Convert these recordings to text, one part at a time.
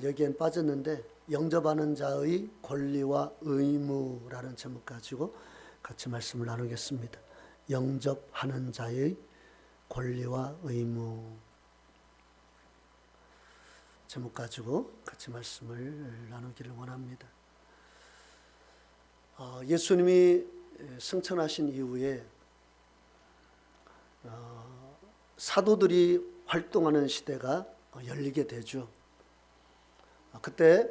여기엔 빠졌는데 영접하는 자의 권리와 의무라는 제목 가지고 같이 말씀을 나누겠습니다. 영접하는 자의 권리와 의무 제목 가지고 같이 말씀을 나누기를 원합니다. 예수님이 승천하신 이후에 사도들이 활동하는 시대가 열리게 되죠. 그때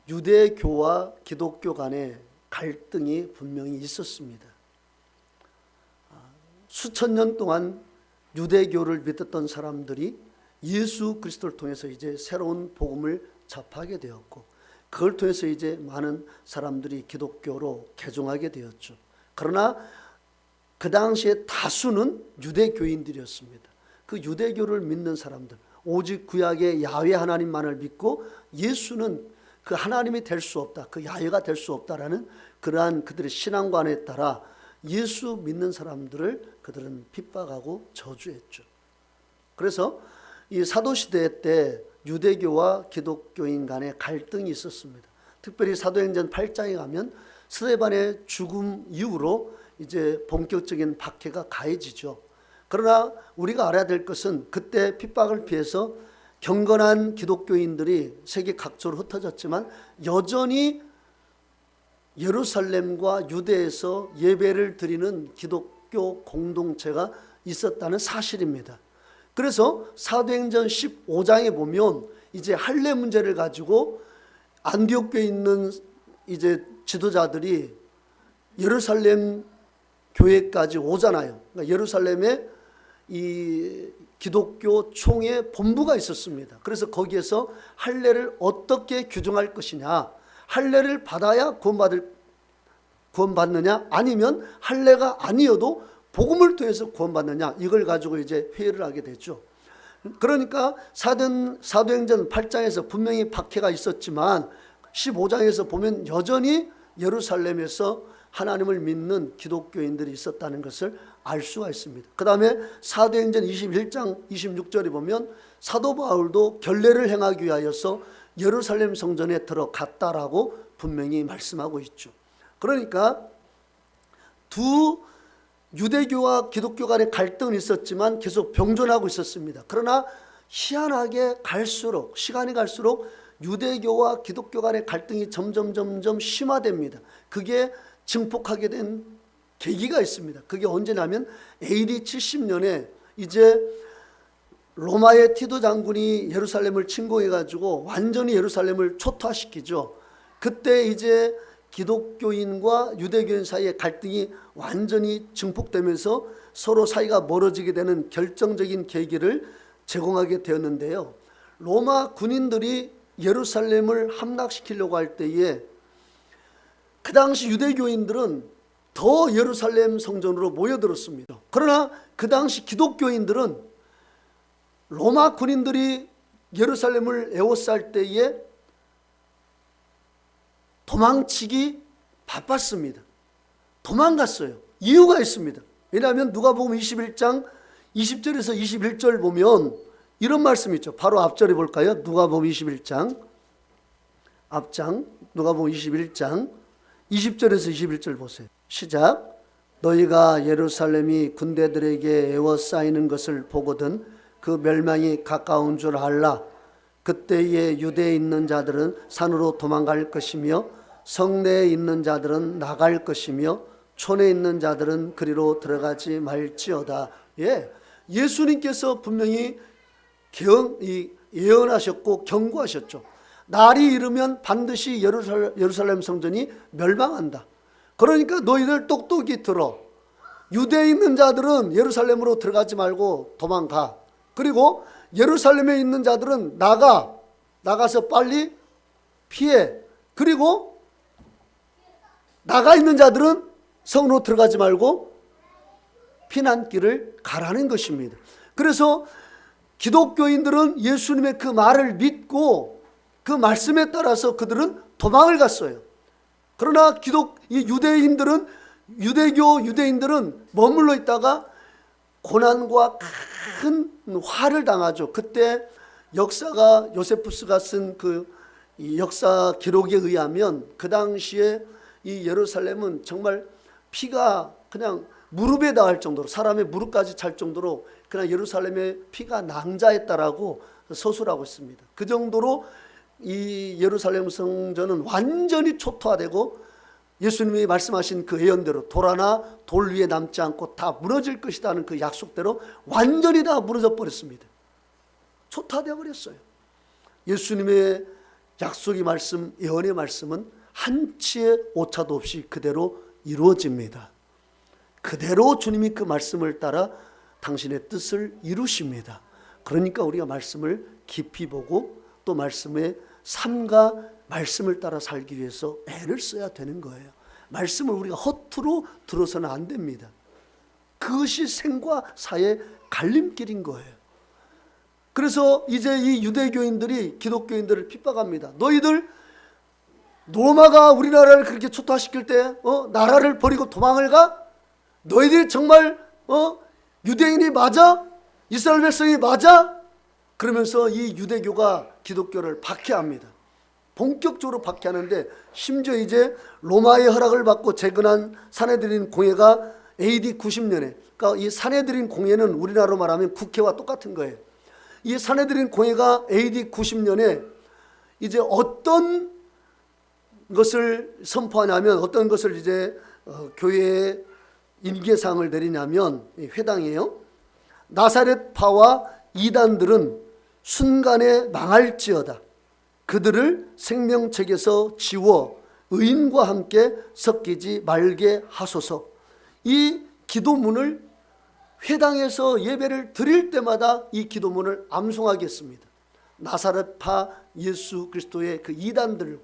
유대교와 기독교 간의 갈등이 분명히 있었습니다. 수천 년 동안 유대교를 믿었던 사람들이 예수 그리스도를 통해서 이제 새로운 복음을 접하게 되었고, 그걸 통해서 이제 많은 사람들이 기독교로 개종하게 되었죠. 그러나 그 당시에 다수는 유대교인들이었습니다. 그 유대교를 믿는 사람들, 오직 구약의 야훼 하나님만을 믿고 예수는 그 하나님이 될 수 없다, 그 야훼가 될 수 없다라는 그러한 그들의 신앙관에 따라 예수 믿는 사람들을 그들은 핍박하고 저주했죠. 그래서 이 사도시대 때 유대교와 기독교인 간의 갈등이 있었습니다. 특별히 사도행전 8장에 가면 스데반의 죽음 이후로 이제 본격적인 박해가 가해지죠. 그러나 우리가 알아야 될 것은 그때 핍박을 피해서 경건한 기독교인들이 세계 각처로 흩어졌지만 여전히 예루살렘과 유대에서 예배를 드리는 기독교 공동체가 있었다는 사실입니다. 그래서 사도행전 15장에 보면 이제 할례 문제를 가지고 안디옥교에 있는 이제 지도자들이 예루살렘 교회까지 오잖아요. 그러니까 예루살렘에 이 기독교 총회 본부가 있었습니다. 그래서 거기에서 할례를 어떻게 규정할 것이냐, 할례를 받아야 구원받느냐, 아니면 할례가 아니어도 복음을 통해서 구원받느냐, 이걸 가지고 이제 회의를 하게 되죠. 그러니까 사도행전 8장에서 분명히 박해가 있었지만 15장에서 보면 여전히 예루살렘에서 하나님을 믿는 기독교인들이 있었다는 것을 알 수가 있습니다. 그 다음에 사도행전 21장 26절에 보면 사도 바울도 결례를 행하기 위하여서 예루살렘 성전에 들어갔다라고 분명히 말씀하고 있죠. 그러니까 두 유대교와 기독교 간의 갈등은 있었지만 계속 병존하고 있었습니다. 그러나 희한하게 갈수록, 시간이 갈수록 유대교와 기독교 간의 갈등이 점점 심화됩니다. 그게 증폭하게 된 계기가 있습니다. 그게 언제냐면 AD 70년에 이제 로마의 티도 장군이 예루살렘을 침공해 가지고 완전히 예루살렘을 초토화시키죠. 그때 이제 기독교인과 유대교인 사이의 갈등이 완전히 증폭되면서 서로 사이가 멀어지게 되는 결정적인 계기를 제공하게 되었는데요. 로마 군인들이 예루살렘을 함락시키려고 할 때에 그 당시 유대교인들은 더 예루살렘 성전으로 모여들었습니다. 그러나 그 당시 기독교인들은 로마 군인들이 예루살렘을 에워쌀 때에 도망치기 바빴습니다. 도망갔어요. 이유가 있습니다. 왜냐하면 누가복음 21장 20절에서 21절 보면 이런 말씀이 있죠. 바로 앞절에 볼까요? 누가복음 21장 앞장 누가복음 21장 20절에서 21절 보세요. 시작. 너희가 예루살렘이 군대들에게 에워싸이는 것을 보거든 그 멸망이 가까운 줄 알라. 그때에 유대에 있는 자들은 산으로 도망갈 것이며 성내에 있는 자들은 나갈 것이며 촌에 있는 자들은 그리로 들어가지 말지어다. 예수님께서 분명히 예언하셨고 경고하셨죠. 날이 이르면 반드시 예루살렘 성전이 멸망한다. 그러니까 너희들 똑똑히 들어. 유대에 있는 자들은 예루살렘으로 들어가지 말고 도망가. 그리고 예루살렘에 있는 자들은 나가서 빨리 피해. 그리고 나가 있는 자들은 성으로 들어가지 말고 피난길을 가라는 것입니다. 그래서 기독교인들은 예수님의 그 말을 믿고 그 말씀에 따라서 그들은 도망을 갔어요. 그러나 유대인들은 머물러 있다가 고난과 큰 화를 당하죠. 그때 역사가 요세푸스가 쓴 그 역사 기록에 의하면 그 당시에 이 예루살렘은 정말 피가 그냥 무릎에 닿을 정도로, 사람의 무릎까지 찰 정도로 그냥 예루살렘의 피가 낭자했다라고 서술하고 있습니다. 그 정도로 이 예루살렘 성전은 완전히 초토화되고 예수님이 말씀하신 그 예언대로 돌 하나 돌 위에 남지 않고 다 무너질 것이다 하는 그 약속대로 완전히 다 무너져 버렸습니다. 초토화되어 버렸어요. 예수님의 약속의 말씀, 예언의 말씀은 한치의 오차도 없이 그대로 이루어집니다. 그대로 주님이 그 말씀을 따라 당신의 뜻을 이루십니다. 그러니까 우리가 말씀을 깊이 보고 또 말씀의 삶과 말씀을 따라 살기 위해서 애를 써야 되는 거예요. 말씀을 우리가 허투루 들어서는 안 됩니다. 그것이 생과 사의 갈림길인 거예요. 그래서 이제 이 유대교인들이 기독교인들을 핍박합니다. 너희들 로마가 우리나라를 그렇게 초토화시킬 때 나라를 버리고 도망을 가? 너희들이 정말 유대인이 맞아? 이스라엘 백성이 맞아? 그러면서 이 유대교가 기독교를 박해합니다. 본격적으로 박해하는데 심지어 이제 로마의 허락을 받고 재건한 산헤드린 공회가 AD 90년에, 그러니까 이 산헤드린 공회는 우리나라로 말하면 국회와 똑같은 거예요. 이 산헤드린 공회가 AD 90년에 이제 어떤 것을 선포하냐면, 어떤 것을 이제 교회에 인계사항을 내리냐면, 회당이에요. 나사렛파와 이단들은 순간에 망할지어다. 그들을 생명책에서 지워 의인과 함께 섞이지 말게 하소서. 이 기도문을 회당에서 예배를 드릴 때마다 이 기도문을 암송하게 했습니다. 나사렛파 예수 그리스도의 그 이단들을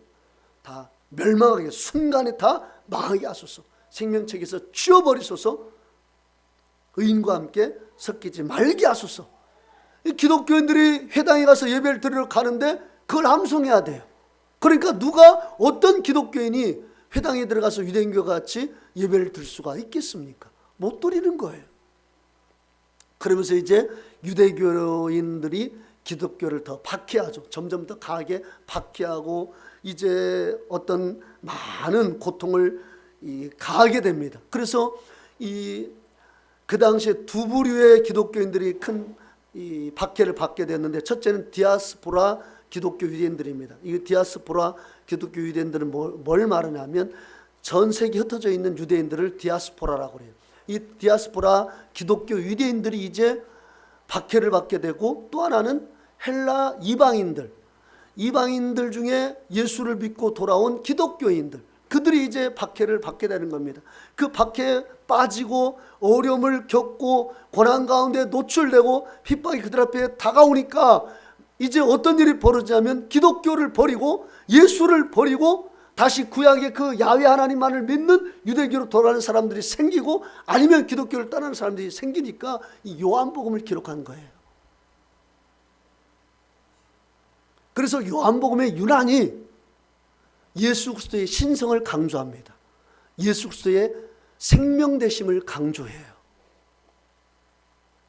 다 멸망하게, 순간에 다 망하게 하소서. 생명책에서 지워버리소서. 의인과 함께 섞이지 말게 하소서. 기독교인들이 회당에 가서 예배를 드리러 가는데 그걸 암송해야 돼요. 그러니까 누가, 어떤 기독교인이 회당에 들어가서 유대인교와 같이 예배를 드릴 수가 있겠습니까? 못 드리는 거예요. 그러면서 이제 유대교인들이 기독교를 더 박해하죠. 점점 더 강하게 박해하고 이제 어떤 많은 고통을 가하게 됩니다. 그래서 그 당시에 두 부류의 기독교인들이 큰 박해를 받게 됐는데, 첫째는 디아스포라 기독교 유대인들입니다. 이 디아스포라 기독교 유대인들은 뭘 말하냐면 전 세계에 흩어져 있는 유대인들을 디아스포라라고 해요. 이 디아스포라 기독교 유대인들이 이제 박해를 받게 되고, 또 하나는 헬라 이방인들 중에 예수를 믿고 돌아온 기독교인들, 그들이 이제 박해를 받게 되는 겁니다. 그 박해에 빠지고 어려움을 겪고 고난 가운데 노출되고 핍박이 그들 앞에 다가오니까 이제 어떤 일이 벌어지냐면 기독교를 버리고 예수를 버리고 다시 구약의 그 야훼 하나님만을 믿는 유대교로 돌아가는 사람들이 생기고, 아니면 기독교를 떠나는 사람들이 생기니까 이 요한복음을 기록한 거예요. 그래서 요한복음의 유난히 예수 그리스도의 신성을 강조합니다. 예수 그리스도의 생명되심을 강조해요.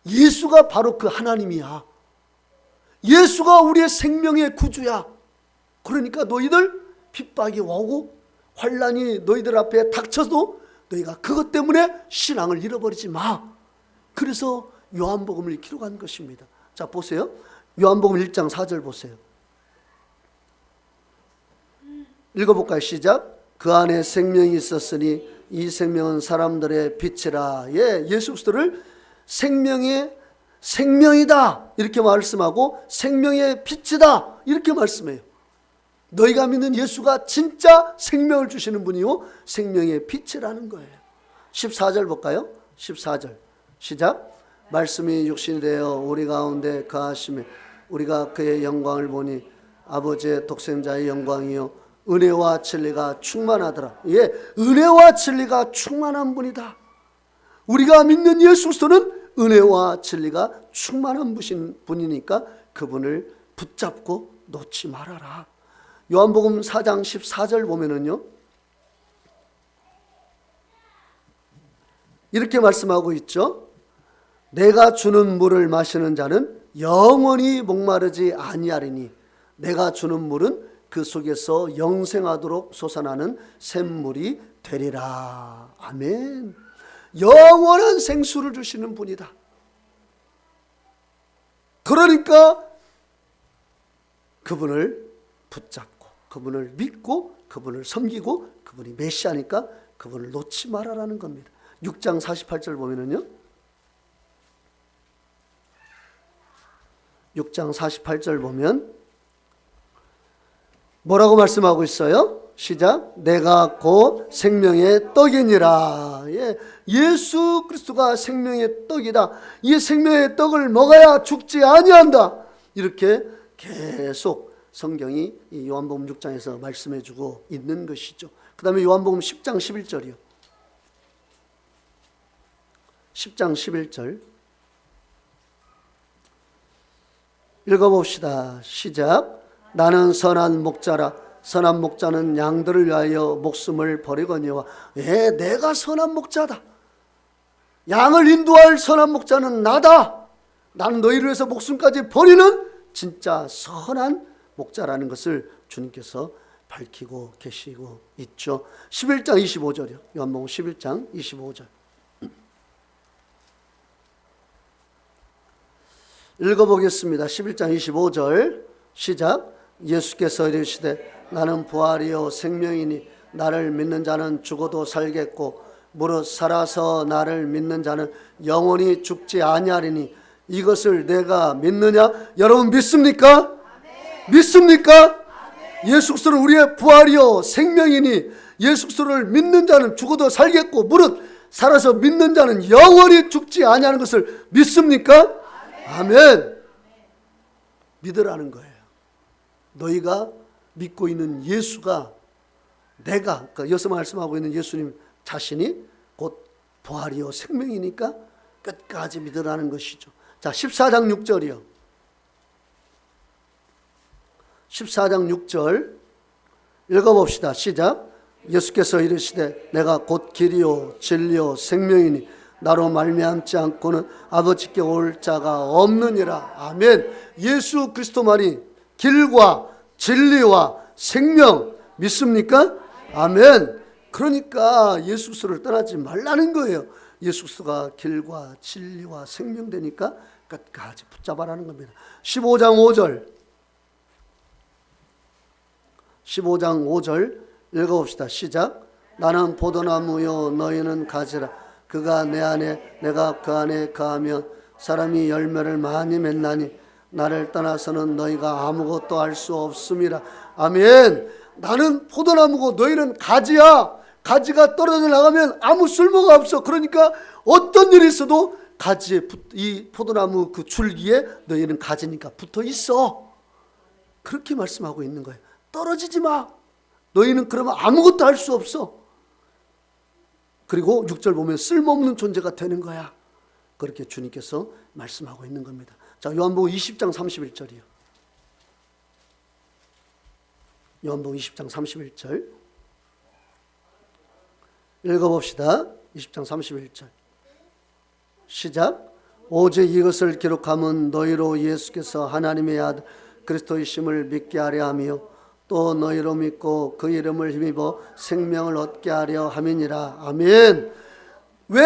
예수가 바로 그 하나님이야. 예수가 우리의 생명의 구주야. 그러니까 너희들 핍박이 오고 환난이 너희들 앞에 닥쳐도 너희가 그것 때문에 신앙을 잃어버리지 마. 그래서 요한복음을 기록한 것입니다. 자, 보세요. 요한복음 1장 4절 보세요. 읽어볼까요? 시작. 그 안에 생명이 있었으니 이 생명은 사람들의 빛이라. 예, 예수 그리스도를 생명이다 이렇게 말씀하고, 생명의 빛이다 이렇게 말씀해요. 너희가 믿는 예수가 진짜 생명을 주시는 분이요 생명의 빛이라는 거예요. 14절 볼까요? 14절 시작. 말씀이 육신이 되어 우리 가운데 거하시며 우리가 그의 영광을 보니 아버지의 독생자의 영광이요 은혜와 진리가 충만하더라. 예, 은혜와 진리가 충만한 분이다. 우리가 믿는 예수 그리스도는 은혜와 진리가 충만한 분이니까 그분을 붙잡고 놓지 말아라. 요한복음 4장 14절 보면은요, 이렇게 말씀하고 있죠. 내가 주는 물을 마시는 자는 영원히 목마르지 아니하리니 내가 주는 물은 그 속에서 영생하도록 솟아나는 샘물이 되리라. 아멘. 영원한 생수를 주시는 분이다. 그러니까 그분을 붙잡고 그분을 믿고 그분을 섬기고 그분이 메시아니까 그분을 놓지 말아라는 겁니다. 6장 48절 보면은요, 6장 48절 보면 뭐라고 말씀하고 있어요? 시작. 내가 곧 생명의 떡이니라. 예수 그리스도가 생명의 떡이다. 이 생명의 떡을 먹어야 죽지 아니한다. 이렇게 계속 성경이 이 요한복음 6장에서 말씀해주고 있는 것이죠. 그 다음에 요한복음 10장 11절이요. 10장 11절 읽어봅시다. 시작. 나는 선한 목자라. 선한 목자는 양들을 위하여 목숨을 버리거니와. 내가 선한 목자다. 양을 인도할 선한 목자는 나다. 나는 너희를 위해서 목숨까지 버리는 진짜 선한 목자라는 것을 주님께서 밝히고 계시고 있죠. 11장 25절이요. 요한복음 11장 25절 읽어보겠습니다. 11장 25절 시작. 예수께서 이르시되 나는 부활이요 생명이니 나를 믿는 자는 죽어도 살겠고 무릇 살아서 나를 믿는 자는 영원히 죽지 아니하리니 이것을 내가 믿느냐? 여러분 믿습니까? 아멘. 믿습니까? 아멘. 예수 그리스도는 우리의 부활이요 생명이니 예수 그리스도를 믿는 자는 죽어도 살겠고 무릇 살아서 믿는 자는 영원히 죽지 아니하는 것을 믿습니까? 아멘. 아멘. 믿으라는 거예요. 너희가 믿고 있는 예수가 내가, 그러니까 여기서 말씀하고 있는 예수님 자신이 곧 부활이요 생명이니까 끝까지 믿으라는 것이죠. 자, 14장 6절이요. 14장 6절 읽어봅시다. 시작. 예수께서 이르시되 내가 곧 길이요 진리요 생명이니 나로 말미암지 않고는 아버지께 올 자가 없느니라. 아멘. 예수 그리스도만이 길과 진리와 생명 믿습니까? 아멘. 그러니까 예수 그리스도를 떠나지 말라는 거예요. 예수 그리스도가 길과 진리와 생명 되니까 끝까지 붙잡아라는 겁니다. 15장 5절 15장 5절 읽어봅시다. 시작. 나는 포도나무요 너희는 가지라. 그가 내 안에 내가 그 안에 거하면 사람이 열매를 많이 맺나니 나를 떠나서는 너희가 아무것도 할 수 없음이라. 아멘. 나는 포도나무고 너희는 가지야. 가지가 떨어져 나가면 아무 쓸모가 없어. 그러니까 어떤 일이 있어도 가지에 이 포도나무 그 줄기에 너희는 가지니까 붙어 있어. 그렇게 말씀하고 있는 거예요. 떨어지지 마. 너희는 그러면 아무것도 할 수 없어. 그리고 6절 보면 쓸모없는 존재가 되는 거야. 그렇게 주님께서 말씀하고 있는 겁니다. 자, 요한복음 20장 31절이요. 요한복음 20장 31절 읽어봅시다. 20장 31절 시작. 오직 이것을 기록함은 너희로 예수께서 하나님의 아들 그리스도이심을 믿게 하려 하며 또 너희로 믿고 그 이름을 힘입어 생명을 얻게 하려 함이니라. 아멘. 왜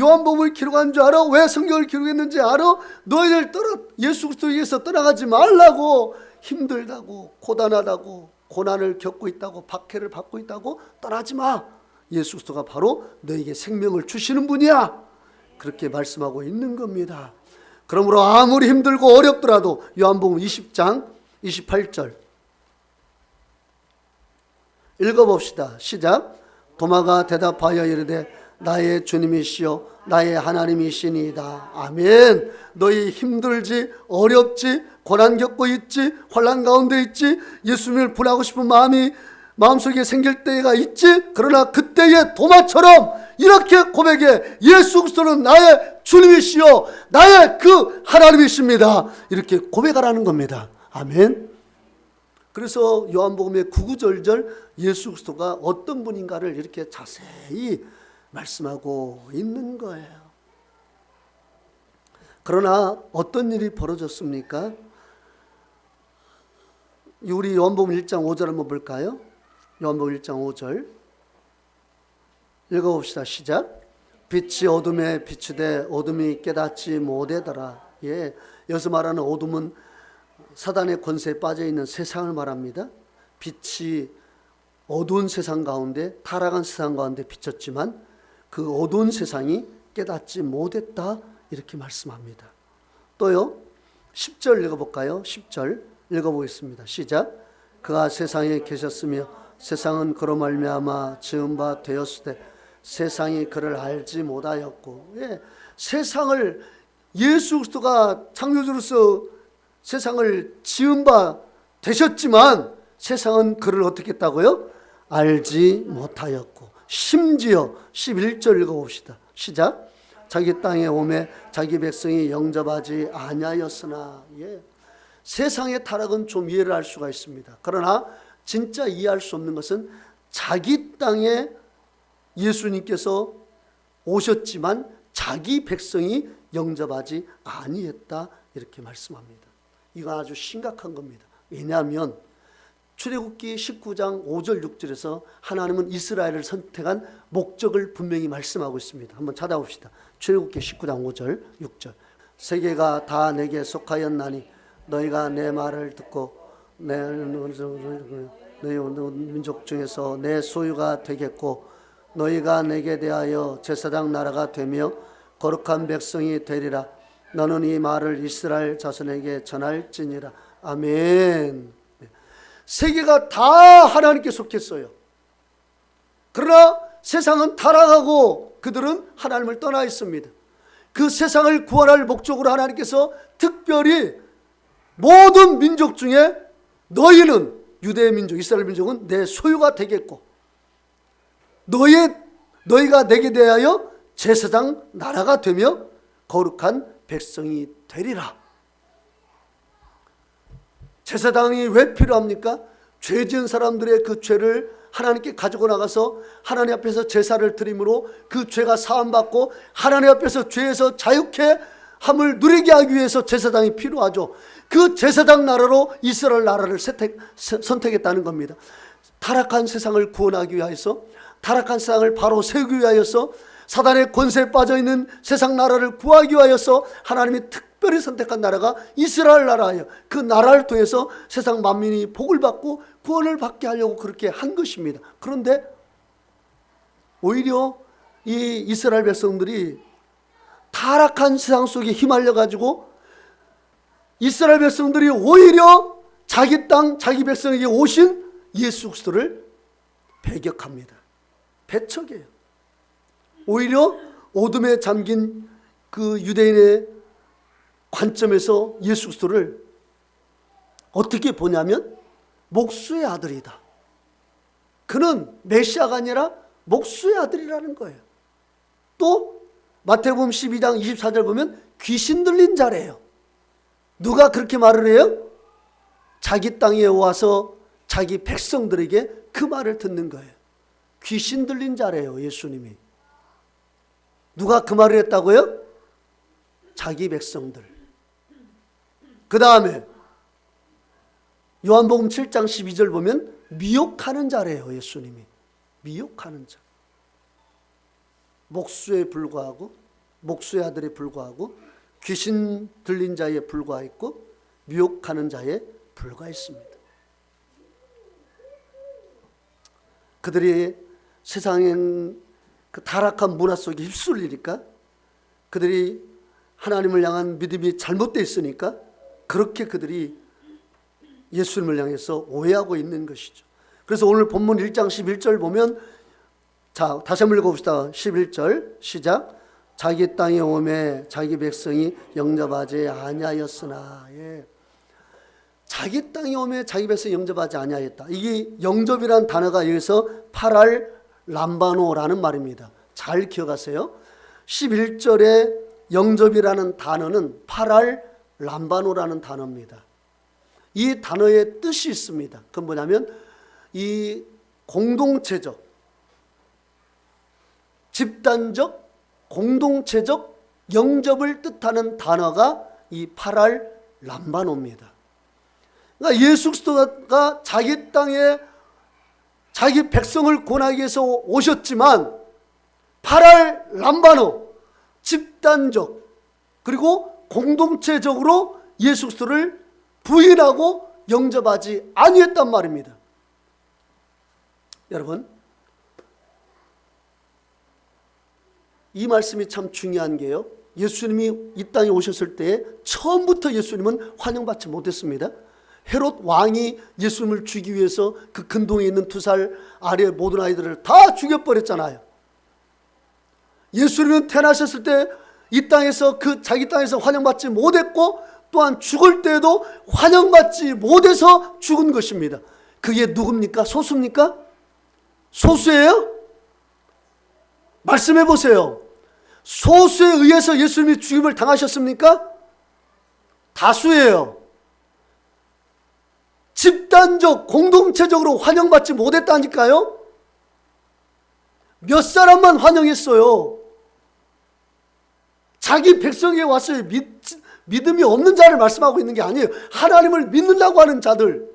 요한복음을 기록한 줄 알아? 왜 성경을 기록했는지 알아? 너희들 예수 그리스도에게서 떠나가지 말라고. 힘들다고 고단하다고 고난을 겪고 있다고 박해를 받고 있다고 떠나지 마. 예수 그리스도가 바로 너에게 생명을 주시는 분이야. 그렇게 말씀하고 있는 겁니다. 그러므로 아무리 힘들고 어렵더라도 요한복음 20장 28절 읽어봅시다. 시작. 도마가 대답하여 이르되 나의 주님이시여 나의 하나님이시니이다. 아멘. 너희 힘들지 어렵지 고난 겪고 있지 환난 가운데 있지 예수님을 분하고 싶은 마음이 마음속에 생길 때가 있지. 그러나 그때의 도마처럼 이렇게 고백해. 예수 그리스도는 나의 주님이시여 나의 그 하나님이십니다. 이렇게 고백하라는 겁니다. 아멘. 그래서 요한복음의 구구절절 예수 그리스도가 어떤 분인가를 이렇게 자세히 말씀하고 있는 거예요. 그러나 어떤 일이 벌어졌습니까? 우리 요한복음 1장 5절 한번 볼까요? 요한복음 1장 5절 읽어봅시다. 시작. 빛이 어둠에 비추되 어둠이 깨닫지 못하더라. 예, 여기서 말하는 어둠은 사단의 권세에 빠져있는 세상을 말합니다. 빛이 어두운 세상 가운데, 타락한 세상 가운데 비쳤지만 그 어두운 세상이 깨닫지 못했다, 이렇게 말씀합니다. 또요, 10절 읽어볼까요? 10절 읽어보겠습니다. 시작. 그가 세상에 계셨으며 세상은 그로 말미암아 지은 바 되었으되 세상이 그를 알지 못하였고. 예, 세상을, 예수 그리스도가 창조주로서 세상을 지은 바 되셨지만 세상은 그를 어떻게 했다고요? 알지 못하였고. 심지어 11절 읽어봅시다. 시작. 자기 땅에 오매 자기 백성이 영접하지 아니하였으나. 예. 세상의 타락은 좀 이해를 할 수가 있습니다. 그러나 진짜 이해할 수 없는 것은 자기 땅에 예수님께서 오셨지만 자기 백성이 영접하지 아니했다, 이렇게 말씀합니다. 이건 아주 심각한 겁니다. 왜냐하면 출애굽기 19장 5절 6절에서 하나님은 이스라엘을 선택한 목적을 분명히 말씀하고 있습니다. 한번 찾아봅시다. 출애굽기 19장 5절 6절. 세계가 다 내게 속하였나니 너희가 내 말을 듣고 너희 민족 중에서 내 소유가 되겠고 너희가 내게 대하여 제사장 나라가 되며 거룩한 백성이 되리라. 너는 이 말을 이스라엘 자손에게 전할지니라. 아멘. 세계가 다 하나님께 속했어요. 그러나 세상은 타락하고 그들은 하나님을 떠나 있습니다. 그 세상을 구원할 목적으로 하나님께서 특별히 모든 민족 중에 너희는, 유대 민족, 이스라엘 민족은 내 소유가 되겠고 너희가 내게 대하여 제사장 나라가 되며 거룩한 백성이 되리라. 제사장이 왜 필요합니까? 죄 지은 사람들의 그 죄를 하나님께 가지고 나가서 하나님 앞에서 제사를 드림으로 그 죄가 사함받고 하나님 앞에서 죄에서 자유케 함을 누리게 하기 위해서 제사장이 필요하죠. 그 제사장 나라로 이스라엘 나라를 선택했다는 겁니다. 타락한 세상을 구원하기 위하여서, 타락한 세상을 바로 세우기 위하여서, 사단의 권세에 빠져있는 세상 나라를 구하기 위하여서 하나님이 특별히 선택한 나라가 이스라엘 나라예요. 그 나라를 통해서 세상 만민이 복을 받고 구원을 받게 하려고 그렇게 한 것입니다. 그런데 오히려 이 이스라엘 백성들이 타락한 세상 속에 휘말려 가지고 이스라엘 백성들이 오히려 자기 땅, 자기 백성에게 오신 예수 그리스도를 배격합니다. 배척해요. 오히려 어둠에 잠긴 그 유대인의 관점에서 예수 그리스도를 어떻게 보냐면 목수의 아들이다. 그는 메시아가 아니라 목수의 아들이라는 거예요. 또 마태복음 12장 24절 보면 귀신 들린 자래요. 누가 그렇게 말을 해요? 자기 땅에 와서 자기 백성들에게 그 말을 듣는 거예요. 귀신 들린 자래요, 예수님이. 누가 그 말을 했다고요? 자기 백성들. 그 다음에 요한복음 7장 12절 보면 미혹하는 자래요, 예수님이. 미혹하는 자. 목수에 불과하고, 목수의 아들에 불과하고, 귀신 들린 자에 불과했고, 미혹하는 자에 불과했습니다. 그들이 세상엔 그 타락한 문화 속에 휩쓸리니까, 그들이 하나님을 향한 믿음이 잘못되어 있으니까 그렇게 그들이 예수님을 향해서 오해하고 있는 것이죠. 그래서 오늘 본문 1장 11절 보면, 자, 다시 한번 읽어봅시다. 11절 시작. 자기 땅에 오매 자기 백성이 영접하지 아니하였으나. 예. 자기 땅에 오매 자기 백성이 영접하지 아니하였다. 이게 영접이라는 단어가 여기서 파랄 람바노라는 말입니다. 잘 기억하세요. 11절에 영접이라는 단어는 파랄 람바노라는 단어입니다. 이 단어의 뜻이 있습니다. 그건 뭐냐면 이 공동체적, 집단적, 공동체적 영접을 뜻하는 단어가 이 파랄 람바노입니다. 그러니까 예수 그리스도가 자기 땅에 자기 백성을 구원하기 위해서 오셨지만 파랄 람바노, 집단적 그리고 공동체적으로 예수 그리스도를 부인하고 영접하지 아니했단 말입니다. 여러분, 이 말씀이 참 중요한 게요, 예수님이 이 땅에 오셨을 때 처음부터 예수님은 환영받지 못했습니다. 헤롯 왕이 예수님을 죽이기 위해서 그 근동에 있는 2살 아래 모든 아이들을 다 죽여버렸잖아요. 예수님은 태어나셨을 때 이 땅에서 자기 땅에서 환영받지 못했고, 또한 죽을 때에도 환영받지 못해서 죽은 것입니다. 그게 누굽니까? 소수입니까? 소수예요? 말씀해 보세요. 소수에 의해서 예수님이 죽임을 당하셨습니까? 다수예요. 집단적, 공동체적으로 환영받지 못했다니까요. 몇 사람만 환영했어요. 자기 백성에게 왔어요. 믿음이 없는 자를 말씀하고 있는 게 아니에요. 하나님을 믿는다고 하는 자들,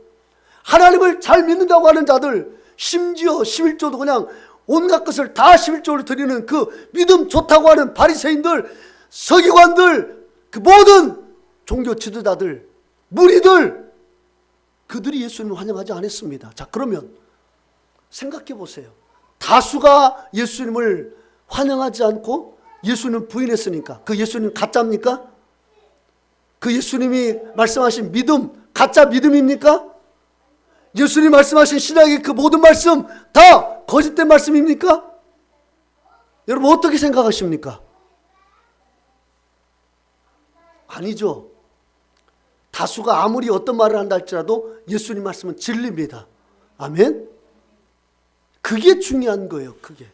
하나님을 잘 믿는다고 하는 자들, 심지어 11조도 그냥 온갖 것을 다 11조로 드리는 그 믿음 좋다고 하는 바리새인들, 서기관들, 그 모든 종교 지도자들, 무리들, 그들이 예수님을 환영하지 않았습니다. 자, 그러면 생각해 보세요. 다수가 예수님을 환영하지 않고 예수님 부인했으니까 그 예수님 가짜입니까? 그 예수님이 말씀하신 믿음 가짜 믿음입니까? 예수님이 말씀하신 신약의 그 모든 말씀 다 거짓된 말씀입니까? 여러분 어떻게 생각하십니까? 아니죠. 다수가 아무리 어떤 말을 한다 할지라도 예수님 말씀은 진리입니다. 아멘? 그게 중요한 거예요. 그게.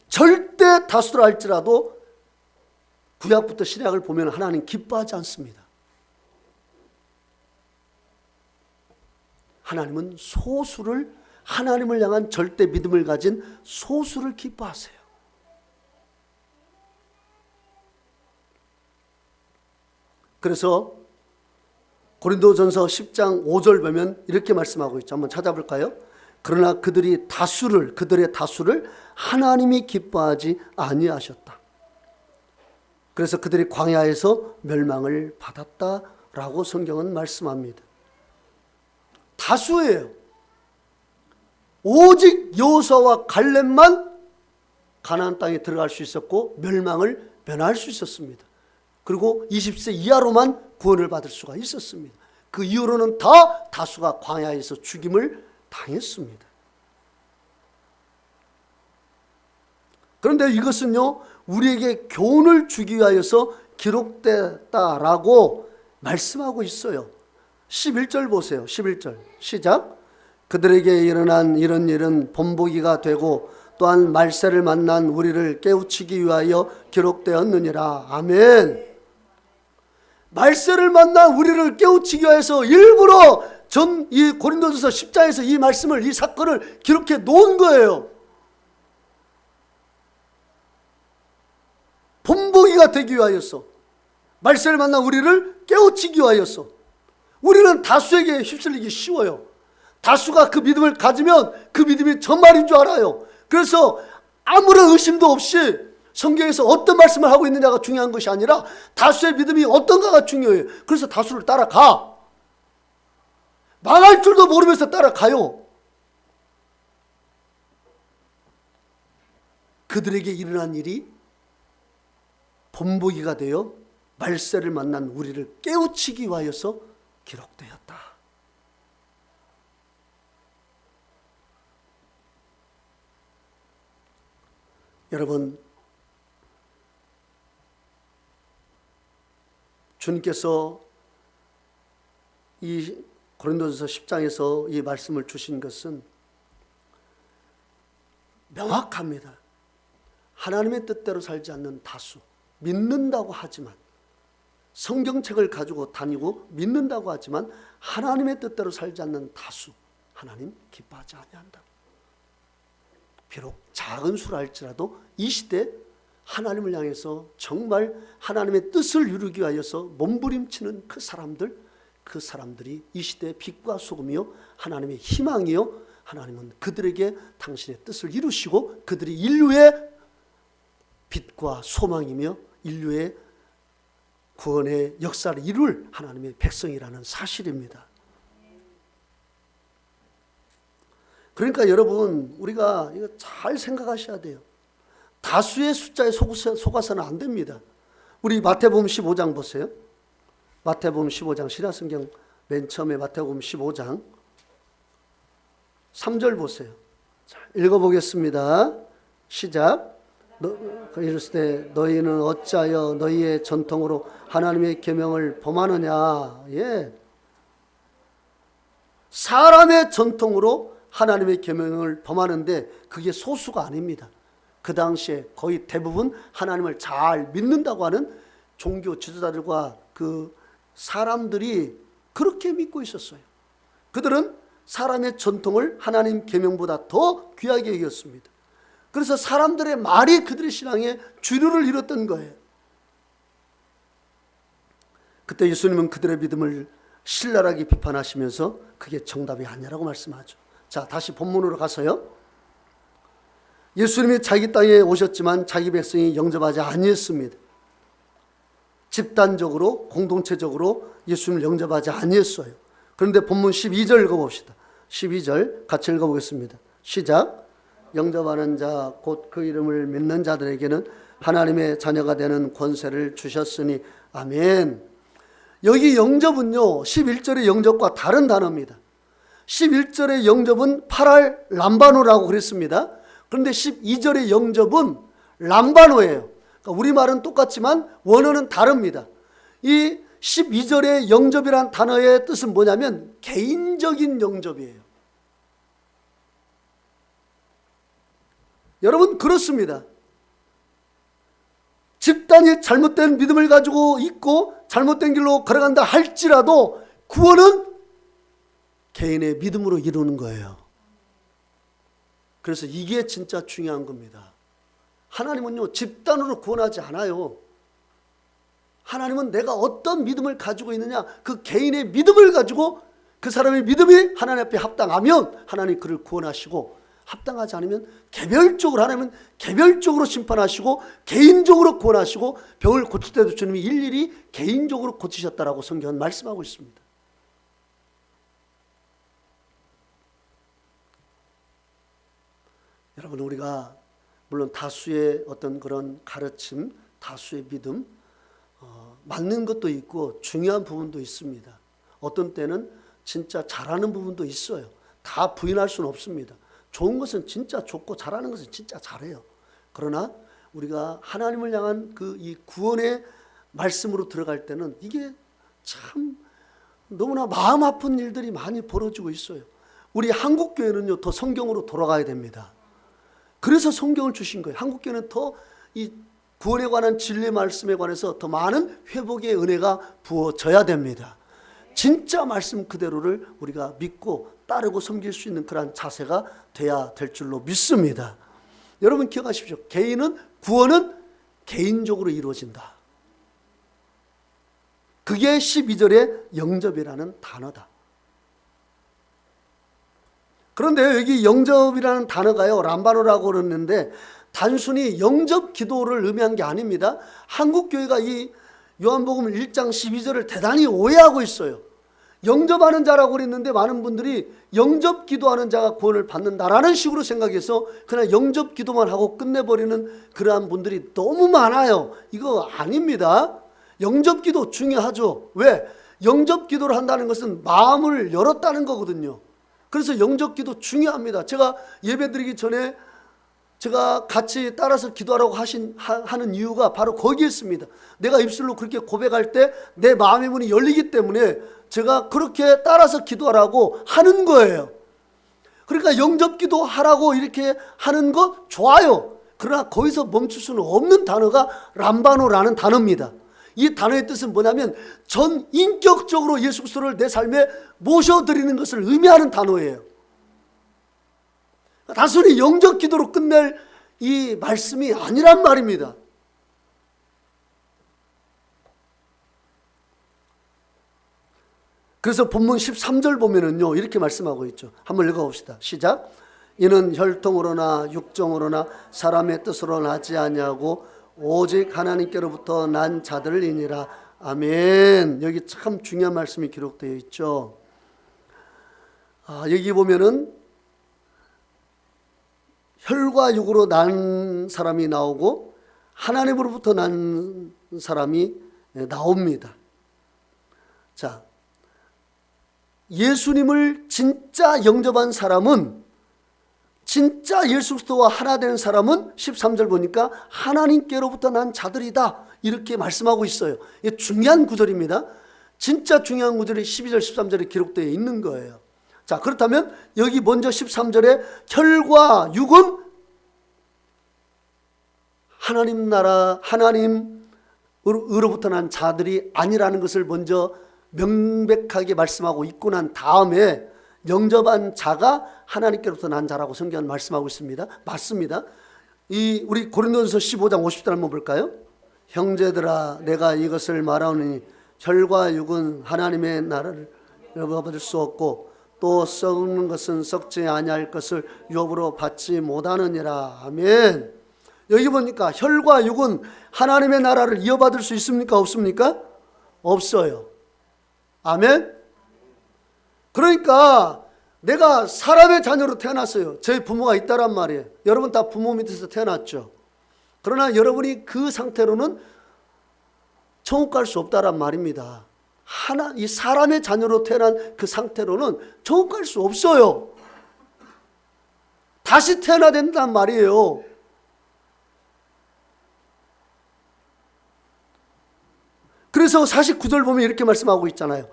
절대 다수라 할지라도 구약부터 신약을 보면 하나님 기뻐하지 않습니다. 하나님은 소수를, 하나님을 향한 절대 믿음을 가진 소수를 기뻐하세요. 그래서 고린도전서 10장 5절 보면 이렇게 말씀하고 있죠. 한번 찾아볼까요? 그러나 그들의 다수를 하나님이 기뻐하지 아니하셨다. 그래서 그들이 광야에서 멸망을 받았다라고 성경은 말씀합니다. 다수예요. 오직 여호수아와 갈렙만 가나안 땅에 들어갈 수 있었고 멸망을 면할 수 있었습니다. 그리고 20세 이하로만 구원을 받을 수가 있었습니다. 그 이후로는 다 다수가 광야에서 죽임을 당했습니다. 그런데 이것은요, 우리에게 교훈을 주기 위하여서 기록됐다라고 말씀하고 있어요. 11절 보세요. 11절 시작. 그들에게 일어난 이런 일은 본보기가 되고 또한 말세를 만난 우리를 깨우치기 위하여 기록되었느니라. 아멘. 말세를 만난 우리를 깨우치기 위해서 일부러 이 고린도전서 10장에서 이 말씀을, 이 사건을 기록해 놓은 거예요. 본보기가 되기 위하여서, 말세를 만난 우리를 깨우치기 위하여서. 우리는 다수에게 휩쓸리기 쉬워요. 다수가 그 믿음을 가지면 그 믿음이 정말인 줄 알아요. 그래서 아무런 의심도 없이 성경에서 어떤 말씀을 하고 있느냐가 중요한 것이 아니라 다수의 믿음이 어떤가가 중요해요. 그래서 다수를 따라가. 망할 줄도 모르면서 따라가요. 그들에게 일어난 일이 본보기가 되어 말세를 만난 우리를 깨우치기 위하여서 기록되었다. 여러분, 주님께서 이 고린도전서 10장에서 이 말씀을 주신 것은 명확합니다. 하나님의 뜻대로 살지 않는 다수, 믿는다고 하지만, 성경책을 가지고 다니고 믿는다고 하지만 하나님의 뜻대로 살지 않는 다수, 하나님 기뻐하지 아니한다. 비록 작은 수라 할지라도 이 시대 하나님을 향해서 정말 하나님의 뜻을 이루기 위하여서 몸부림치는 그 사람들이 이 시대의 빛과 소금이요 하나님의 희망이요, 하나님은 그들에게 당신의 뜻을 이루시고 그들이 인류의 빛과 소망이며 인류의 구원의 역사를 이룰 하나님의 백성이라는 사실입니다. 그러니까 여러분, 우리가 이거 잘 생각하셔야 돼요. 다수의 숫자에 속아서는 안 됩니다. 우리 마태복음 15장 보세요. 마태복음 15장, 신약성경 맨 처음에 마태복음 15장 3절 보세요. 자, 읽어보겠습니다. 시작. 이르시되 너희는 어찌하여 너희의 전통으로 하나님의 계명을 범하느냐. 예. 사람의 전통으로 하나님의 계명을 범하는데 그게 소수가 아닙니다. 그 당시에 거의 대부분 하나님을 잘 믿는다고 하는 종교 지도자들과 그 사람들이 그렇게 믿고 있었어요. 그들은 사람의 전통을 하나님 계명보다 더 귀하게 여겼습니다. 그래서 사람들의 말이 그들의 신앙에 주류를 이뤘던 거예요. 그때 예수님은 그들의 믿음을 신랄하게 비판하시면서 그게 정답이 아니라고 말씀하죠. 자, 다시 본문으로 가서요. 예수님이 자기 땅에 오셨지만 자기 백성이 영접하지 아니했습니다. 집단적으로 공동체적으로 예수님을 영접하지 아니했어요. 그런데 본문 12절 읽어봅시다. 12절 같이 읽어보겠습니다. 시작. 영접하는 자 곧 그 이름을 믿는 자들에게는 하나님의 자녀가 되는 권세를 주셨으니 아멘. 여기 영접은요 11절의 영접과 다른 단어입니다. 11절의 영접은 파랄 람바노라고 그랬습니다. 그런데 12절의 영접은 람바노예요. 그러니까 우리말은 똑같지만 원어는 다릅니다. 이 12절의 영접이란 단어의 뜻은 뭐냐면 개인적인 영접이에요. 여러분, 그렇습니다. 집단이 잘못된 믿음을 가지고 있고 잘못된 길로 걸어간다 할지라도 구원은 개인의 믿음으로 이루는 거예요. 그래서 이게 진짜 중요한 겁니다. 하나님은요 집단으로 구원하지 않아요. 하나님은 내가 어떤 믿음을 가지고 있느냐, 그 개인의 믿음을 가지고 그 사람의 믿음이 하나님 앞에 합당하면 하나님 그를 구원하시고, 합당하지 않으면 개별적으로 하나님은 개별적으로 심판하시고 개인적으로 구원하시고, 병을 고칠 때도 주님이 일일이 개인적으로 고치셨다라고 성경은 말씀하고 있습니다. 여러분, 우리가 물론 다수의 어떤 그런 가르침, 다수의 믿음 맞는 것도 있고 중요한 부분도 있습니다. 어떤 때는 진짜 잘하는 부분도 있어요. 다 부인할 수는 없습니다. 좋은 것은 진짜 좋고 잘하는 것은 진짜 잘해요. 그러나 우리가 하나님을 향한 그 이 구원의 말씀으로 들어갈 때는 이게 참 너무나 마음 아픈 일들이 많이 벌어지고 있어요. 우리 한국교회는요 더 성경으로 돌아가야 됩니다. 그래서 성경을 주신 거예요. 한국교회는 더 이 구원에 관한 진리 말씀에 관해서 더 많은 회복의 은혜가 부어져야 됩니다. 진짜 말씀 그대로를 우리가 믿고 따르고 섬길 수 있는 그런 자세가 돼야 될 줄로 믿습니다. 여러분 기억하십시오. 구원은 개인적으로 이루어진다. 그게 12절의 영접이라는 단어다. 그런데 여기 영접이라는 단어가요 람바노라고 그러는데 단순히 영접 기도를 의미한 게 아닙니다. 한국교회가 이 요한복음 1장 12절을 대단히 오해하고 있어요. 영접하는 자라고 그랬는데 많은 분들이 영접 기도하는 자가 구원을 받는다라는 식으로 생각해서 그냥 영접 기도만 하고 끝내버리는 그러한 분들이 너무 많아요. 이거 아닙니다. 영접 기도 중요하죠. 왜? 영접 기도를 한다는 것은 마음을 열었다는 거거든요. 그래서 영접 기도 중요합니다. 제가 예배 드리기 전에 제가 같이 따라서 기도하라고 하는 이유가 바로 거기에 있습니다. 내가 입술로 그렇게 고백할 때 내 마음의 문이 열리기 때문에 제가 그렇게 따라서 기도하라고 하는 거예요. 그러니까 영접 기도하라고 이렇게 하는 거 좋아요. 그러나 거기서 멈출 수는 없는 단어가 람바노라는 단어입니다. 이 단어의 뜻은 뭐냐면 전 인격적으로 예수 그리스도를 내 삶에 모셔드리는 것을 의미하는 단어예요. 단순히 영접 기도로 끝낼 이 말씀이 아니란 말입니다. 그래서 본문 13절 보면은요 이렇게 말씀하고 있죠. 한번 읽어봅시다. 시작. 이는 혈통으로나 육정으로나 사람의 뜻으로 나지 아니하고 오직 하나님께로부터 난 자들이니라. 아멘. 여기 참 중요한 말씀이 기록되어 있죠. 여기 보면은 혈과 육으로 난 사람이 나오고 하나님으로부터 난 사람이 나옵니다. 자, 예수님을 진짜 영접한 사람은, 진짜 예수 그리스도와 하나 되는 사람은 13절 보니까 하나님께로부터 난 자들이다 이렇게 말씀하고 있어요. 이게 중요한 구절입니다. 진짜 중요한 구절이 12절 13절에 기록되어 있는 거예요. 자, 그렇다면 여기 먼저 13절에 혈과 육은 하나님 나라, 하나님으로부터 난 자들이 아니라는 것을 먼저 명백하게 말씀하고 있고 난 다음에 영접한 자가 하나님께로부터 난 자라고 성경은 말씀하고 있습니다. 맞습니다. 우리 고린도전서 15장 50절 한번 볼까요? 형제들아 내가 이것을 말하오니 혈과 육은 하나님의 나라를 얻을 수 없고 또 썩는 것은 썩지 아니할 것을 유업으로 받지 못하느니라. 아멘. 여기 보니까 혈과 육은 하나님의 나라를 이어받을 수 있습니까? 없습니까? 없어요. 아멘. 그러니까 내가 사람의 자녀로 태어났어요. 저희 부모가 있다란 말이에요. 여러분 다 부모 밑에서 태어났죠. 그러나 여러분이 그 상태로는 천국 갈 수 없다란 말입니다. 이 사람의 자녀로 태어난 그 상태로는 천국 갈 수 없어요. 다시 태어나야 된단 말이에요. 그래서 49절 보면 이렇게 말씀하고 있잖아요.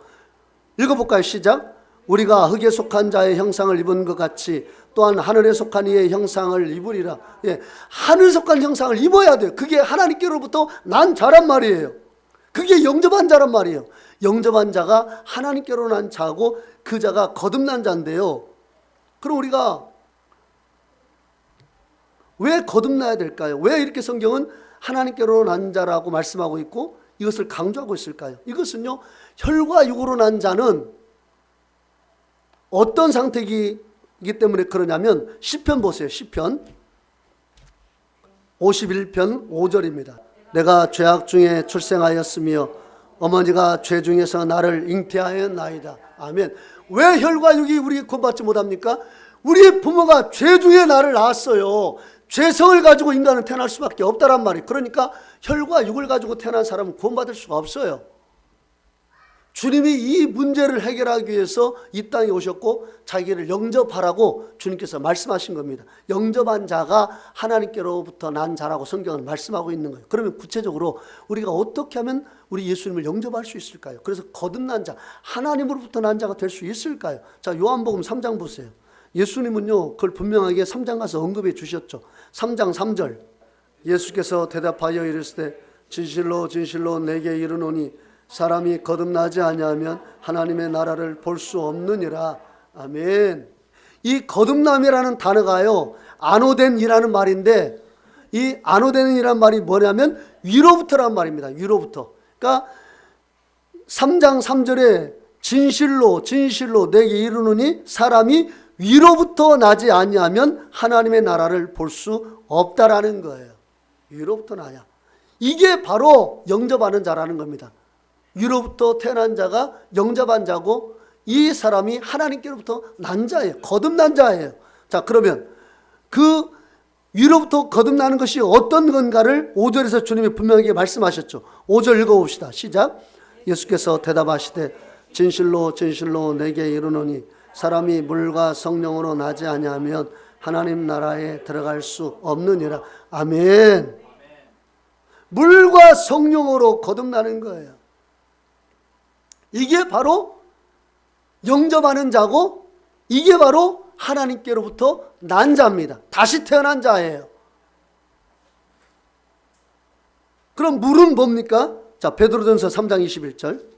읽어볼까요? 시작. 우리가 흙에 속한 자의 형상을 입은 것 같이 또한 하늘에 속한 이의 형상을 입으리라. 예, 하늘에 속한 형상을 입어야 돼요. 그게 하나님께로부터 난 자란 말이에요. 그게 영접한 자란 말이에요. 영접한 자가 하나님께로 난 자고 그 자가 거듭난 자인데요. 그럼 우리가 왜 거듭나야 될까요? 왜 이렇게 성경은 하나님께로 난 자라고 말씀하고 있고 이것을 강조하고 있을까요? 이것은요, 혈과 육으로 난 자는 어떤 상태이기 때문에 그러냐면 시편 보세요. 시편 51편 5절입니다. 내가 죄악 중에 출생하였으며 어머니가 죄 중에서 나를 잉태하였나이다. 아멘. 왜 혈과 육이 우리 구원받지 못합니까? 우리의 부모가 죄 중에 나를 낳았어요. 죄성을 가지고 인간은 태어날 수밖에 없다란 말이에요. 그러니까 혈과 육을 가지고 태어난 사람은 구원받을 수가 없어요. 주님이 이 문제를 해결하기 위해서 이 땅에 오셨고 자기를 영접하라고 주님께서 말씀하신 겁니다. 영접한 자가 하나님께로부터 난 자라고 성경은 말씀하고 있는 거예요. 그러면 구체적으로 우리가 어떻게 하면 우리 예수님을 영접할 수 있을까요? 그래서 거듭난 자, 하나님으로부터 난 자가 될 수 있을까요? 자, 요한복음 3장 보세요. 예수님은요, 그걸 분명하게 3장 가서 언급해 주셨죠. 3장 3절. 예수께서 대답하여 이르시되 진실로 진실로 내게 이르노니 사람이 거듭나지 아니하면 하나님의 나라를 볼 수 없느니라. 아멘. 이 거듭남이라는 단어가요, 안오된이라는 말인데, 이 안오된이라는 말이 뭐냐면 위로부터란 말입니다. 위로부터. 그러니까 3장 3절에 진실로 진실로 내게 이르노니 사람이 위로부터 나지 아니하면 하나님의 나라를 볼 수 없다라는 거예요. 위로부터 나냐. 이게 바로 영접하는 자라는 겁니다. 위로부터 태어난 자가 영접한 자고 이 사람이 하나님께로부터 난 자예요. 거듭난 자예요. 자, 그러면 그 위로부터 거듭나는 것이 어떤 건가를 5절에서 주님이 분명하게 말씀하셨죠. 5절 읽어봅시다. 시작. 예수께서 대답하시되 진실로 진실로 내게 이르노니 사람이 물과 성령으로 나지 아니하면 하나님 나라에 들어갈 수 없느니라. 아멘. 물과 성령으로 거듭나는 거예요. 이게 바로 영접하는 자고 이게 바로 하나님께로부터 난 자입니다. 다시 태어난 자예요. 그럼 물은 뭡니까? 자, 베드로전서 3장 21절.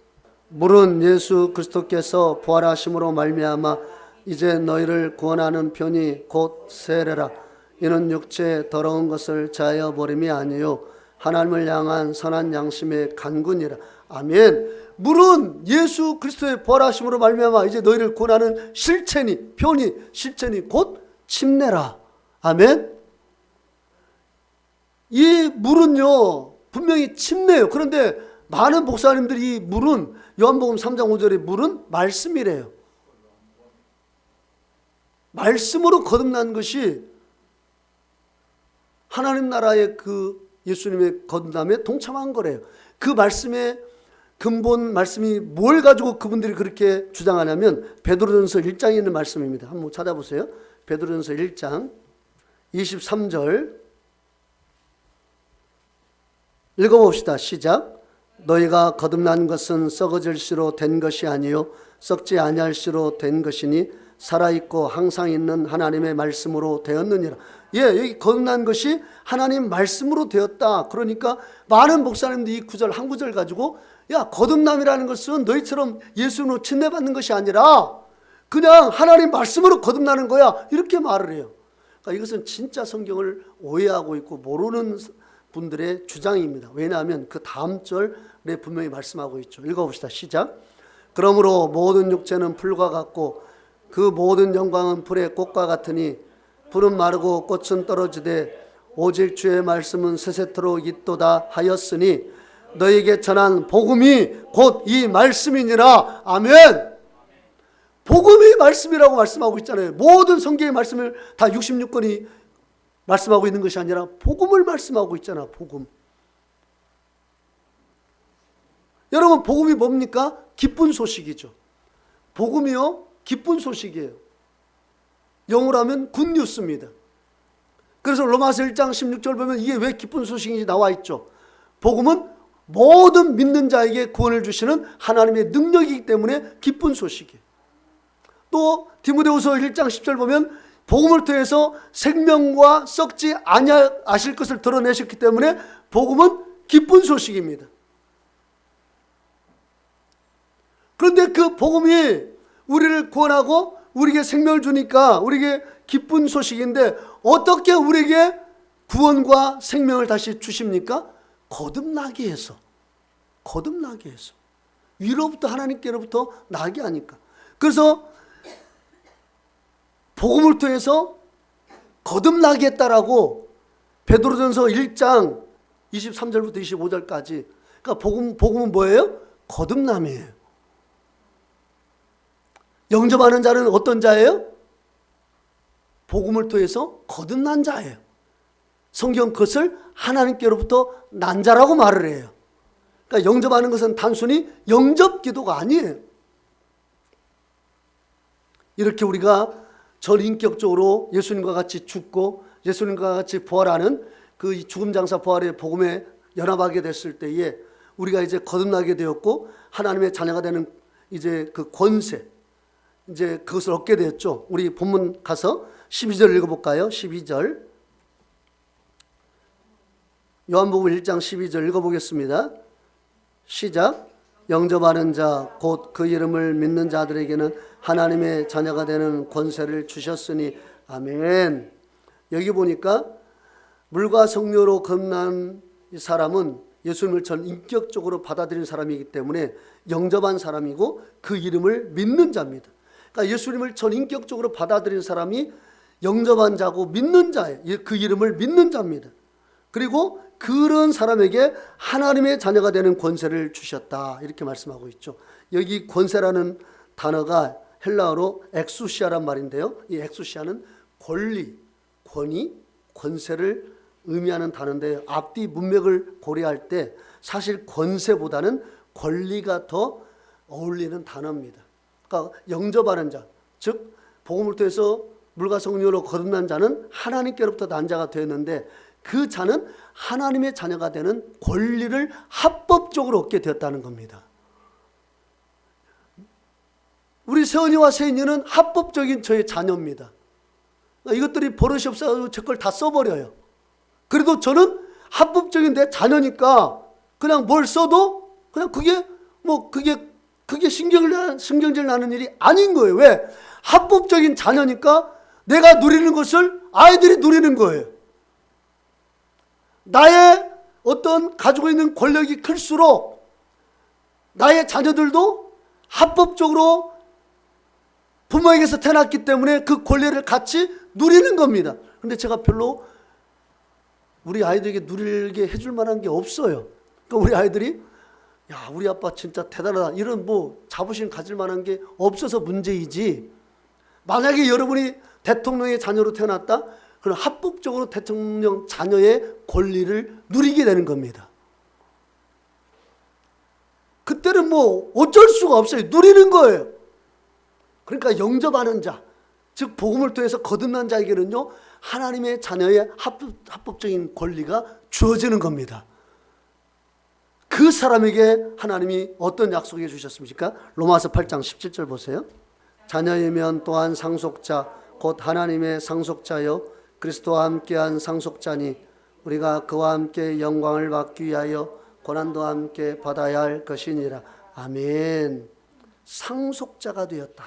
물은 예수 그리스도께서 부활하심으로 말미암아 이제 너희를 구원하는 편이 곧 세례라. 이는 육체의 더러운 것을 자여 버림이 아니요 하나님을 향한 선한 양심의 간군이라. 아멘. 물은 예수 그리스도의 부활하심으로 말미암아 이제 너희를 구원하는 실체니, 편이, 실체니 곧 침례라. 아멘. 이 물은요 분명히 침례예요. 그런데 많은 목사님들이 이 물은 요한복음 3장 5절의 물은 말씀이래요. 말씀으로 거듭난 것이 하나님 나라의 그 예수님의 거듭남에 동참한 거래요. 그 말씀의 근본 말씀이 뭘 가지고 그분들이 그렇게 주장하냐면 베드로전서 1장에 있는 말씀입니다. 한번 찾아보세요. 베드로전서 1장 23절 읽어봅시다. 시작. 너희가 거듭난 것은 썩어질 씨로 된 것이 아니요 썩지 아니할 씨로 된 것이니 살아있고 항상 있는 하나님의 말씀으로 되었느니라. 예, 여기 거듭난 것이 하나님 말씀으로 되었다. 그러니까 많은 목사님들이 이 구절 한 구절 가지고 야, 거듭남이라는 것은 너희처럼 예수님으로 침례받는 것이 아니라 그냥 하나님 말씀으로 거듭나는 거야. 이렇게 말을 해요. 그러니까 이것은 진짜 성경을 오해하고 있고 모르는 분들의 주장입니다. 왜냐하면 그 다음 절에 분명히 말씀하고 있죠. 읽어봅시다. 시작. 그러므로 모든 육체는 풀과 같고 그 모든 영광은 불의 꽃과 같으니 풀은 마르고 꽃은 떨어지되 오직 주의 말씀은 세세토록 있도다 하였으니 너에게 전한 복음이 곧 이 말씀이니라. 아멘. 복음이 말씀이라고 말씀하고 있잖아요. 모든 성경의 말씀을 다 66권이 말씀하고 있는 것이 아니라 복음을 말씀하고 있잖아. 복음. 여러분 복음이 뭡니까? 기쁜 소식이죠. 복음이요 기쁜 소식이에요. 영어로 하면 굿뉴스입니다. 그래서 로마서 1장 16절 보면 이게 왜 기쁜 소식인지 나와 있죠. 복음은 모든 믿는 자에게 구원을 주시는 하나님의 능력이기 때문에 기쁜 소식이에요. 또 디모데후서 1장 10절 보면 복음을 통해서 생명과 썩지 아니하실 것을 드러내셨기 때문에 복음은 기쁜 소식입니다. 그런데 그 복음이 우리를 구원하고 우리에게 생명을 주니까 우리에게 기쁜 소식인데 어떻게 우리에게 구원과 생명을 다시 주십니까? 거듭나게 해서. 거듭나게 해서. 위로부터 하나님께로부터 나게 하니까. 그래서 복음을 통해서 거듭나게 했다라고 베드로전서 1장 23절부터 25절까지. 그러니까 복음은 뭐예요? 거듭남이에요. 영접하는 자는 어떤 자예요? 복음을 통해서 거듭난 자예요. 성경 그것을 하나님께로부터 난 자라고 말을 해요. 그러니까 영접하는 것은 단순히 영접 기도가 아니에요. 이렇게 우리가 전인격적으로 예수님과 같이 죽고 예수님과 같이 부활하는 그 죽음 장사 부활의 복음에 연합하게 됐을 때에 우리가 이제 거듭나게 되었고 하나님의 자녀가 되는 이제 그 권세, 이제 그것을 얻게 되었죠. 우리 본문 가서 12절 읽어볼까요? 12절. 요한복음 1장 12절 읽어보겠습니다. 시작. 영접하는 자 곧 그 이름을 믿는 자들에게는 하나님의 자녀가 되는 권세를 주셨으니 아멘. 여기 보니까 물과 성령으로 거듭난 이 사람은 예수님을 전 인격적으로 받아들인 사람이기 때문에 영접한 사람이고 그 이름을 믿는 자입니다. 그러니까 예수님을 전 인격적으로 받아들인 사람이 영접한 자고 믿는 자예요. 그 이름을 믿는 자입니다. 그리고 그런 사람에게 하나님의 자녀가 되는 권세를 주셨다. 이렇게 말씀하고 있죠. 여기 권세라는 단어가 헬라어로 엑수시아란 말인데요. 이 엑수시아는 권리, 권위, 권세를 의미하는 단어인데요. 앞뒤 문맥을 고려할 때 사실 권세보다는 권리가 더 어울리는 단어입니다. 그러니까 영접하는 자, 즉 복음을 통해서 물과 성령으로 거듭난 자는 하나님께로부터 난 자가 되었는데 그 자는 하나님의 자녀가 되는 권리를 합법적으로 얻게 되었다는 겁니다. 우리 세원이와 세인이는 합법적인 저의 자녀입니다. 이것들이 버릇이 없어서 제 걸 다 써버려요. 그래도 저는 합법적인 내 자녀니까 그냥 뭘 써도 그냥 그게 신경질 나는 일이 아닌 거예요. 왜? 합법적인 자녀니까 내가 누리는 것을 아이들이 누리는 거예요. 나의 어떤 가지고 있는 권력이 클수록 나의 자녀들도 합법적으로 부모에게서 태어났기 때문에 그 권리를 같이 누리는 겁니다. 그런데 제가 별로 우리 아이들에게 누리게 해줄 만한 게 없어요. 그러니까 우리 아이들이 야, 우리 아빠 진짜 대단하다, 이런 뭐 자부심 가질 만한 게 없어서 문제이지, 만약에 여러분이 대통령의 자녀로 태어났다, 그럼 합법적으로 대통령 자녀의 권리를 누리게 되는 겁니다. 그때는 뭐 어쩔 수가 없어요. 누리는 거예요. 그러니까 영접하는 자, 즉 복음을 통해서 거듭난 자에게는요, 하나님의 자녀의 합법적인 권리가 주어지는 겁니다. 그 사람에게 하나님이 어떤 약속해 주셨습니까? 로마서 8장 17절 보세요. 자녀이면 또한 상속자 곧 하나님의 상속자요 그리스도와 함께한 상속자니 우리가 그와 함께 영광을 받기 위하여 고난도 함께 받아야 할 것이니라. 아멘. 상속자가 되었다.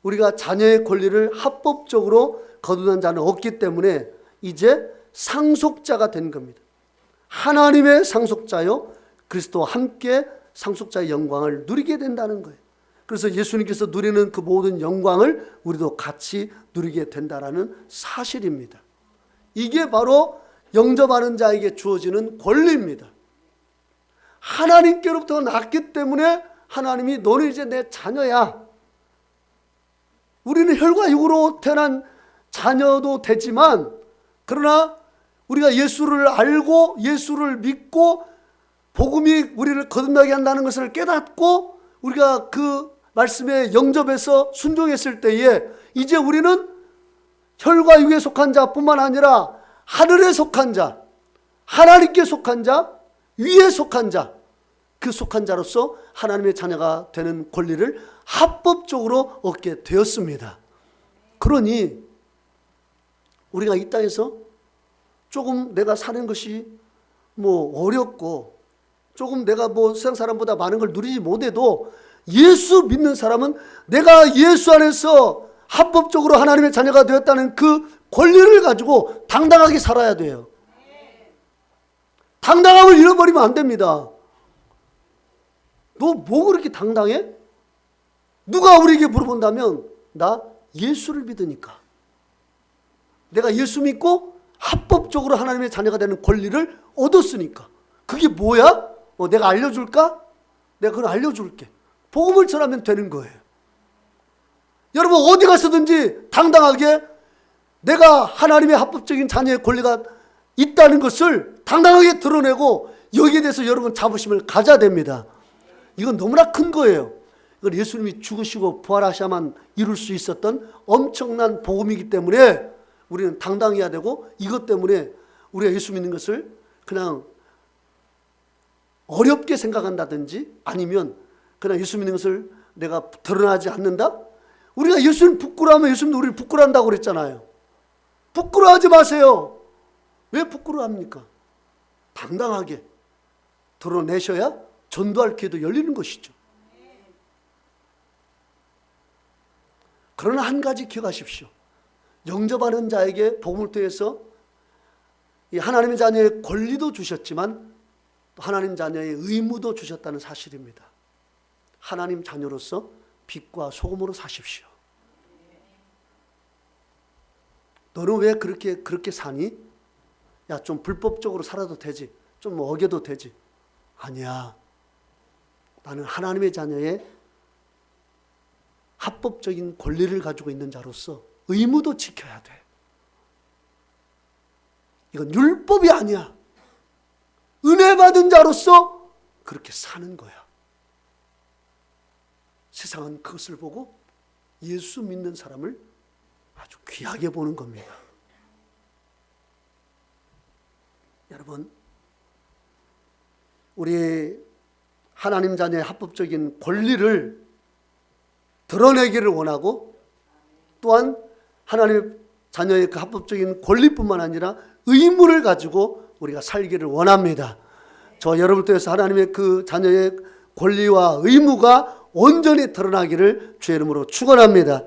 우리가 자녀의 권리를 합법적으로 거둔한 자는 없기 때문에 이제 상속자가 된 겁니다. 하나님의 상속자요 그리스도와 함께 상속자의 영광을 누리게 된다는 거예요. 그래서 예수님께서 누리는 그 모든 영광을 우리도 같이 누리게 된다는 사실입니다. 이게 바로 영접하는 자에게 주어지는 권리입니다. 하나님께로부터 났기 때문에 하나님이 너는 이제 내 자녀야. 우리는 혈과 육으로 태어난 자녀도 되지만, 그러나 우리가 예수를 알고 예수를 믿고 복음이 우리를 거듭나게 한다는 것을 깨닫고 우리가 그 말씀에 영접해서 순종했을 때에 이제 우리는 혈과 육에 속한 자뿐만 아니라 하늘에 속한 자, 하나님께 속한 자, 위에 속한 자, 그 속한 자로서 하나님의 자녀가 되는 권리를 합법적으로 얻게 되었습니다. 그러니 우리가 이 땅에서 조금 내가 사는 것이 뭐 어렵고 조금 내가 뭐 세상 사람보다 많은 걸 누리지 못해도 예수 믿는 사람은 내가 예수 안에서 합법적으로 하나님의 자녀가 되었다는 그 권리를 가지고 당당하게 살아야 돼요. 당당함을 잃어버리면 안 됩니다. 너 뭐 그렇게 당당해? 누가 우리에게 물어본다면 나 예수를 믿으니까. 내가 예수 믿고 합법적으로 하나님의 자녀가 되는 권리를 얻었으니까. 그게 뭐야? 내가 알려줄까? 내가 그걸 알려줄게. 복음을 전하면 되는 거예요. 여러분 어디 가서든지 당당하게 내가 하나님의 합법적인 자녀의 권리가 있다는 것을 당당하게 드러내고 여기에 대해서 여러분 자부심을 가져야 됩니다. 이건 너무나 큰 거예요. 이건 예수님이 죽으시고 부활하셔야만 이룰 수 있었던 엄청난 복음이기 때문에 우리는 당당해야 되고, 이것 때문에 우리가 예수 믿는 것을 그냥 어렵게 생각한다든지 아니면 그냥 예수 믿는 것을 내가 드러나지 않는다? 우리가 예수님 부끄러워하면 예수님도 우리를 부끄러워한다고 그랬잖아요. 부끄러워하지 마세요. 왜 부끄러워합니까? 당당하게 드러내셔야 전도할 기회도 열리는 것이죠. 그러나 한 가지 기억하십시오. 영접하는 자에게 복음을 통해서 이 하나님의 자녀의 권리도 주셨지만 또 하나님 자녀의 의무도 주셨다는 사실입니다. 하나님 자녀로서 빛과 소금으로 사십시오. 너는 왜 그렇게 사니? 야, 좀 불법적으로 살아도 되지. 좀 어겨도 되지. 아니야. 나는 하나님의 자녀의 합법적인 권리를 가지고 있는 자로서 의무도 지켜야 돼. 이건 율법이 아니야. 은혜 받은 자로서 그렇게 사는 거야. 세상은 그것을 보고 예수 믿는 사람을 아주 귀하게 보는 겁니다. 여러분, 우리 하나님 자녀의 합법적인 권리를 드러내기를 원하고, 또한 하나님 자녀의 그 합법적인 권리뿐만 아니라 의무를 가지고 우리가 살기를 원합니다. 저 여러분을 통해서 하나님의 그 자녀의 권리와 의무가 온전히 드러나기를 주의 이름으로 축원합니다.